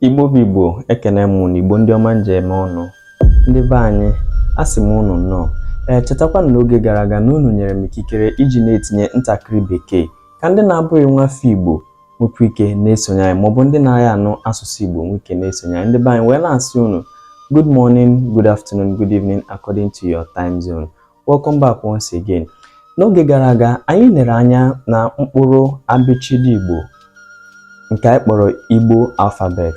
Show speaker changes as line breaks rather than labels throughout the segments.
Igbo bụ Igbo, ekene m unu, Igbo ndị ọma nje eme ọnụ. Ndị be anyị, asị m unu nnọọ. Chetakwa n'oge gara aga na unu nyere m ikikere iji na-etinye ntakịrị bekee ka ndị na-abụghị nwafọ Igbo nwekwa ike na-esonye anyị, maọbụ ndị na-anaghị anụ asụsụ Igbo nwee ike na-esonye anyị. Ndị be anyị wee na-asị unu good morning, good afternoon, good evening according to your time zone. Welcome back once again. N'oge gara aga anyị lere anya na mkpụrụ abịchịdị Igbo nke anyị kpọrọ Igbo alphabet.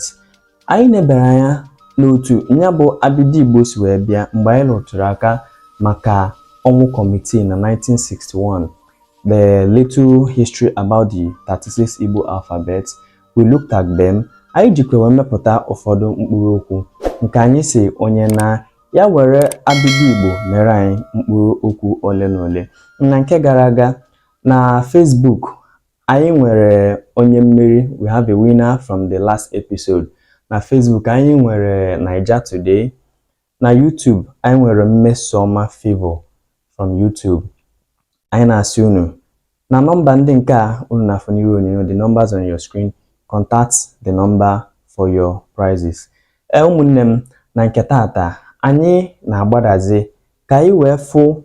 Anyị nebere anya n'otu nya bụ abịdị Igbo si wee bịa mgbe anyị rụtụrụ aka maka ọnwụ kọmitii na 1961. The little history about the 36 Igbo alphabet, we looked at them. Anyị jikwa wee mepụta ụfọdụ mkpụrụ okwu nke anyị si onye na ya were abịdị Igbo mere anyị mkpụrụ okwu ole na ole. Na nke gara aga na Facebook anyị nwere onye mmeri, we have a winner from the last episode. Na Facebook anyị nwere Naija Today. Na YouTube anyị nwere Mmesoma Favor from YouTube. Anyị na-asị unu na nọmba ndị nke a unu na-afụ n'ihu onyonyo, the numbers on your screen, contact the number for your prizes. Ụmụnne m, na nke tata anyị na-agbadazi ka anyị wee fụ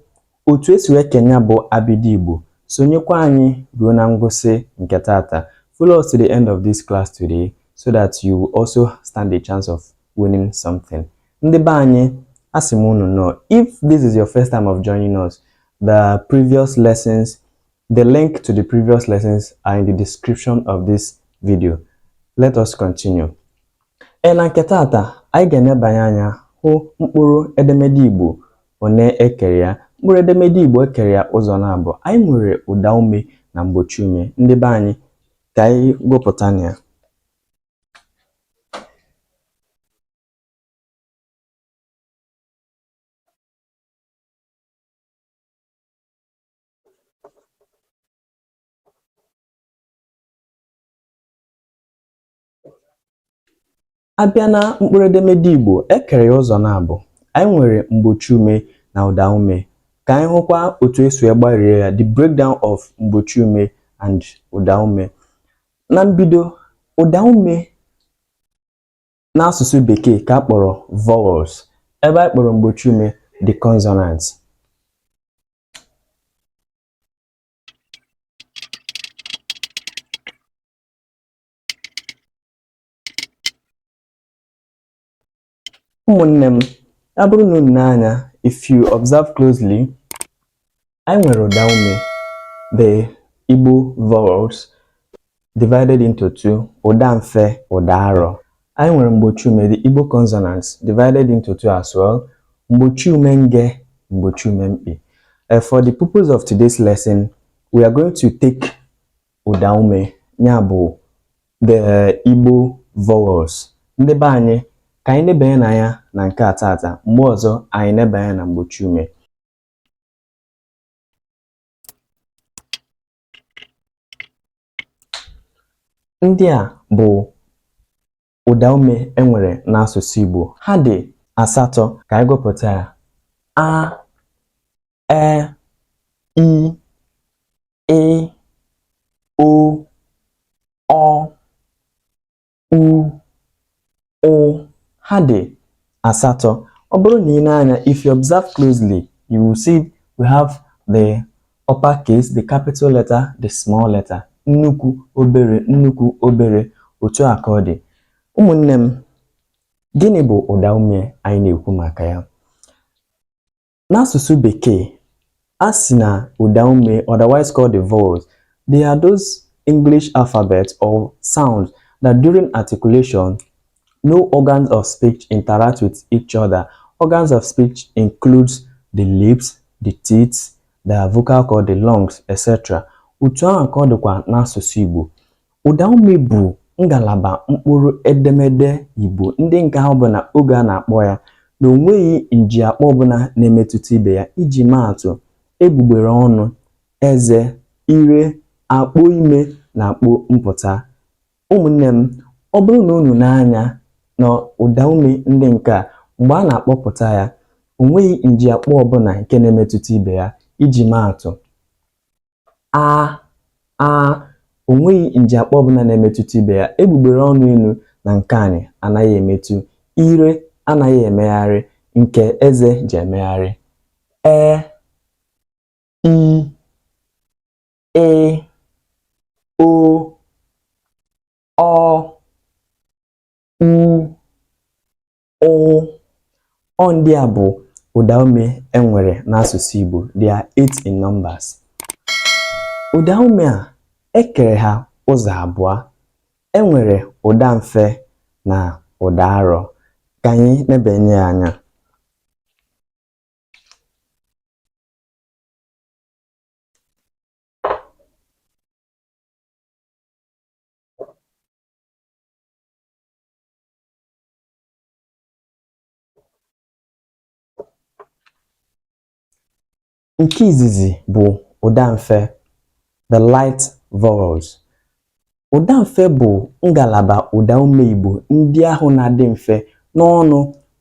otu esi wee kenya bụ abịdị Igbo. Sonyekwa anyị ruo na ngwụsị nke tata. Follow us to the end of this class today so that you will also stand a chance of winning something. Ndị be anyị, asị m unu nnọọ. If this is your first time of joining us, the previous lessons, the link to the previous lessons are in the description of this video. Let us continue. Na nke tata anyị ga-enebanye anya hụ mkpụrụ edemede Igbo one ekere ya. Mkpụrụ edemede Igbo ekere ya ụzọ na-abụ. Anyị nwere ụda ume na mgbochi ume. Ndị be anyị, ka anyị gụpụta na ya. Abịa na mkpụrụ edemede Igbo ekere ya ụzọ na-abụ. Anyị nwere mgbochi ume na ụda ume. Ka anyị hụkwa otu esi gbarie ya, the breakdown of mgbochi ume and ụda ume. Na mbido, ụda ume n'asụsụ Bekee ka a kpọrọ vowels, ebe anyị kpọrọ mgbochi ume the consonants. Ụmụnne m, ya bụrụ na unu na-anya, if you observe closely, anyị nwere ụda ume, the Igbo vowels divided into two, ụda mfe, ụda arọ. Anyị nwere mgbochi ume, the Igbo consonants divided into two as well, mgbochi ume nge, mgbochi ume mkpi. For the purpose of today's lesson, we are going to take ụda ume, ya bụ the Igbo vowels. Ndị be anyị, ka anyị nebanye na ya na nke a tata, mgbe ọzọ anyị nebanye na mgbochi ume. Ndị a bụ ụda ume enwere n'asụsụ Igbo. Ha dị asatọ. Ka anyị gụpụta ya: a, e, i, o, ọ, u, o. Ha dị asatọ. Ọ bụrụ na ị na-anya, if you observe closely, you will see we have the uppercase, the capital letter, the small letter. Nnukwu, obere, nnukwu, obere. Otu a ka ọ dị. Ụmụnne m, gịnị bụ ụda ume anyị na-ekwu maka ya? N'asụsụ Bekee, a sị na ụda ume, otherwise called the vowels, they are those English alphabets or sounds that during articulation, no organs of speech interact with each other. Organs of speech includes the lips, the teeth, the vocal cord, the lungs, etc. Otu ahụ ka ọ dịkwa n'asụsụ Igbo. Ụda ume bụ ngalaba mkpụrụ edemede Igbo ndị nke ahụ bụ na oge a na-akpọ ya na onweghị njiakpọ ọbụla na-emetụta ibe ya. Iji maa atụ, egbugbere ọnụ, eze, ire, akpụ ime na akpụ mpụta. Ụmụnne m, ọ bụrụ na unu na-anya na ụda ume ndị nke a, mgbe a na-akpọpụta ya, onweghị njiakpọ ọbụla nke na-emetụta ibe ya. Iji maa atụ, a, onweghị njiakpọ ọbụla na-emetụta ibe ya. Egbugbere ọnụ enu na nke anyị anaghị emetụ, ire anaghị emegharị, nke eze ji emegharị. I, o, ọ, u, ọ ndị a bụ ụdaume enwere n'asụsụ Igbo. They are 8 in numbers. Ụdaume a ekere ha ụzọ abụọ. Enwere ụda mfe na ụda arọ. Ka anyị nebanye ya anya. Nke izizi bụ ụda mfe, the light vowels. Ụda mfe bụ ngalaba ụdaume Igbo ndị ahụ na-adị mfe n'ọnụ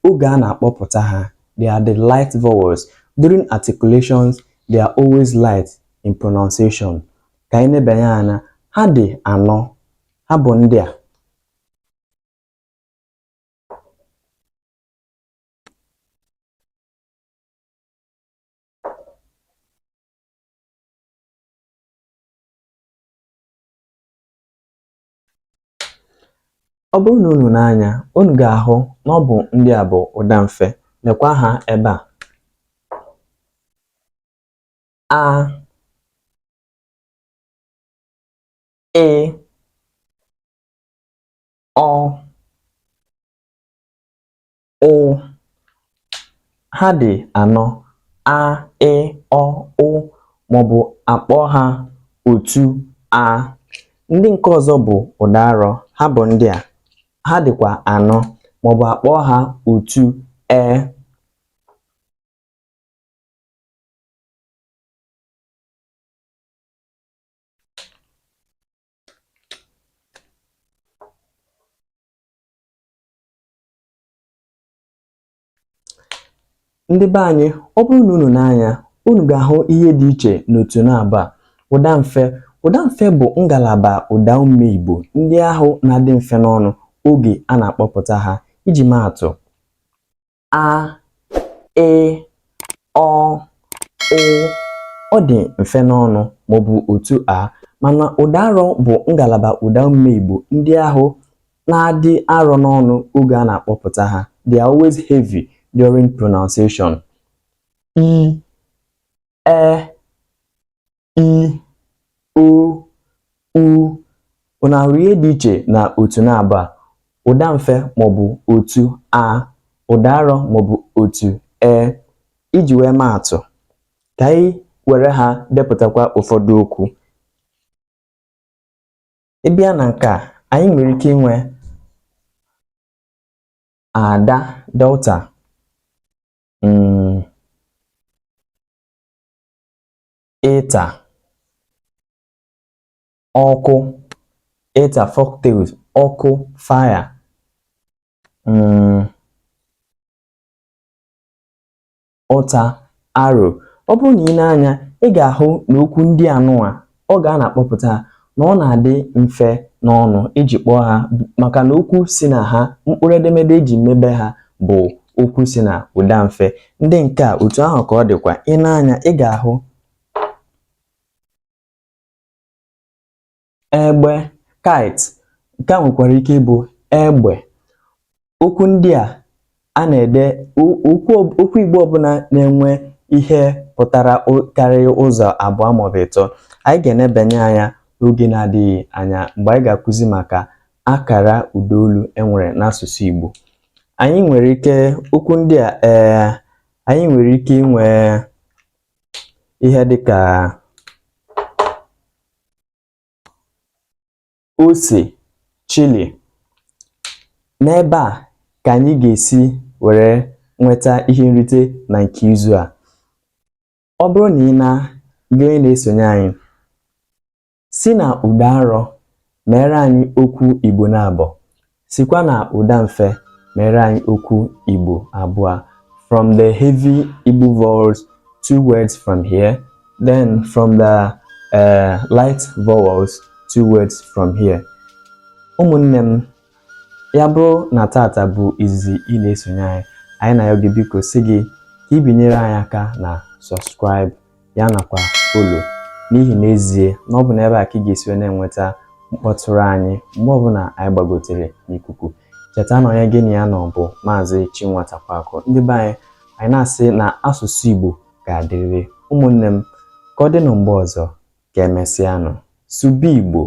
oge a na-akpọpụta ha. They are the light vowels. During articulations, they are always light in pronunciation. Ka anyị nebanye anya, ha dị anọ. Ha bụ ndị a. Ọ bụrụ na unu n'anya, unu ga-ahụ na ọ bụ ndị a bụ ụda mfe. Lekwa ha ebe a. A, e, ọ, ụ. Ha dị anọ. A, e, ọ, ụ, maọbụ akpọ ha otu a. Ndị nke ọzọ bụ ụda arọ. Ha bụ ndị a. Ha dịkwa anọ, maọbụ akpọ ha otu e. Ndị be anyị, ọ bụrụ na unu n'anya, unu ga-ahụ ihe dị iche n'otu na-abụ a. Ụda mfe. Ụda mfe bụ ngalaba ụdaume Igbo ndị ahụ na-adị mfe n'ọnụ oge a na-akpọpụta ha. Iji maa atụ, a, e, ọ, ụ. Ọ dị mfe n'ọnụ maọbụ otu a, mana ụda arọ bụ ngalaba ụdaume Igbo ndị ahụ na-adị arọ n'ọnụ oge a na-akpọpụta ha. They are always heavy during pronunciation. I, e, i, o, u. Unu ahụrụ ihe dị iche na otu na-abụ a. Ụda mfe maọbụ otu a, ụda arọ maọbụ otu e. Iji wee maa atụ, ka anyị were ha depụtakwa ụfọdụ okwu. Ịbịa na nke a, anyị nwere ike inwe ada, delta, eta, ọkụ, eta folktales, ọkụ, fire, ụta, arrow. Ọ bụrụ na ị na-anya, ị ga-ahụ na okwu ndị anụwa ọ ga-akpọpụta na ọ na-adị mfe n'ọnụ iji kpọọ ha, maka na okwu si na ha, mkpụrụ edemede eji mebe ha bụ okwu si na ụda mfe. Ndị nke a otu ahụ ka ọ dịkwa. Ị na-anya, ị ga-ahụ egbe, kite. Nke a nwekwara ike ịbụ egbe. Okwu ndị a na-ede okwu Igbo ọbụla na-enwe ihe pụtara karịrị ụzọ abụọ maọbụ ịtọ. Anyị ga-enebanye anya n'oge na-adịghị anya mgbe anyị ga-akụzi maka akara ụdaolu enwere n'asụsụ Igbo. Anyị nwere ike okwu ndị a anyị nwere ike inwe ihe dịka ose, chili. N'ebe a ka anyị ga-esi were nweta ihe nrite na nke izu a. Ọ bụrụ na gị na-esonye anyị, si na ụda arọ mere anyị okwu Igbo na-abọ, sikwa na ụda mfe mere anyị okwu Igbo abụọ. From the heavy Igbo vowels, 2 words from here. Then from the light vowels, 2 words from here. Ụmụnne m, Ya bụrụ na tata bụ izizi ị na-esonye anyị na-ayọ gị biko sị gị ka ị binyere anyị aka na subscribe ya nakwa follow, n'ihi n'ezie na ọ bụ n'ebe a ka ị ga-esi na-enweta mkpọtụrụ anyị mgbe ọbụla anyị gbagotere n'ikuku. Cheta na onye gị na ya nọ bụ Maazị Chinwatakwakụ. Ndị be anyị na-asị na asụsụ Igbo ga-adịrịrị. Ụmụnne m, ka ọ dị na mgbe ọzọ, ka emesịanụ. Sụba Igbo.